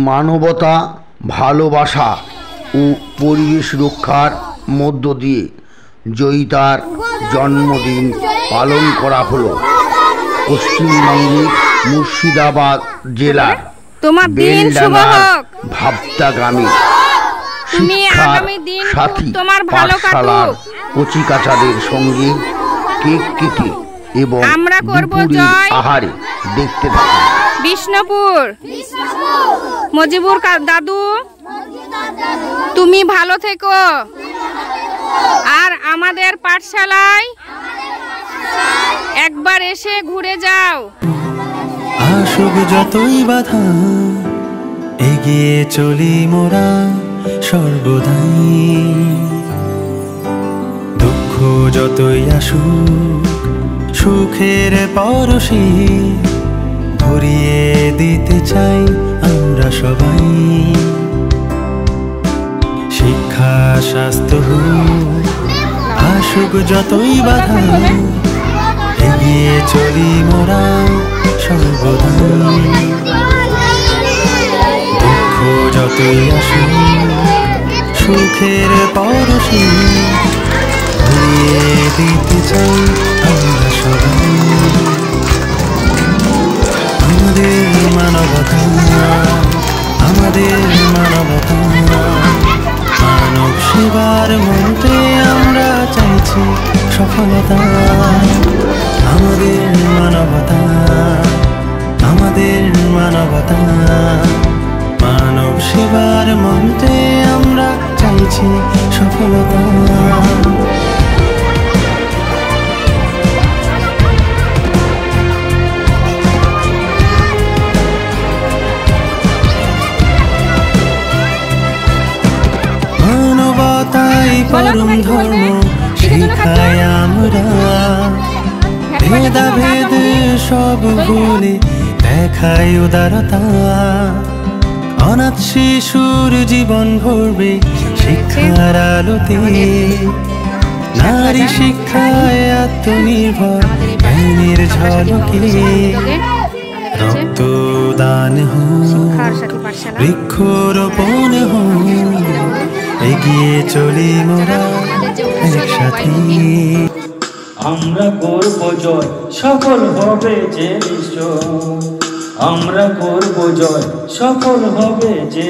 মানবতা, ভালোবাসা ও পরিবেশ রক্ষার মধ্য দিয়ে জয়িতার জন্মদিন পালন করা হলো পশ্চিমবঙ্গের মুর্শিদাবাদ জেলার বেলডাঙ্গার ভাবতা গ্রামে শিক্ষার সাথী পাঠশালার কচিকাচাদের সঙ্গে কেক কেটে এবং দুপুরের আহারে দেখতে থাকুন। বিষ্ণুপুর মজিবুর দাদু, তুমি ভালো থেকো আর আমাদের পাঠশালায় একবার এসে ঘুরে যাও। আসুক যতই বাধা, এগিয়ে চলি মোরা সর্বদাই। দুঃখ যতই আসুক, সুখের পরশে ভরিয়ে দিতে চাই আমরা সবাই। শিক্ষা স্বাস্থ্য আসুক যতই বাধা, এগিয়ে চলি মোরা সর্বদাই। দুঃখ যতই আসুক, সুখের পরশে ভরিয়ে দিতে চাই আমরা সবাই। আমাদের মানবতা, আমাদের মানবতা, মানব সেবার মন্ত্রে আমরা চাইছি সফলতা। আমাদের মানবতা, আমাদের মানবতা, মানব সেবার মন্ত্রে আমরা চাইছি সফলতা। পরম ধর্ম শিখায় আমরা, ভেদাভেদ সব ভুলে দেখায় উদারতা। অনাথ শিশুর জীবন ভরবে শিক্ষার আলোতে, নারী শিক্ষায় আত্মনির্ভর জ্ঞানের ঝলকে। রক্তদান হোক, বৃক্ষরোপণ হোক, এগিয়ে চলি মোরা একসাথে। আমরা করব জয়, সফল হবে যে নিশ্চয়। আমরা করব জয়, সফল হবে যে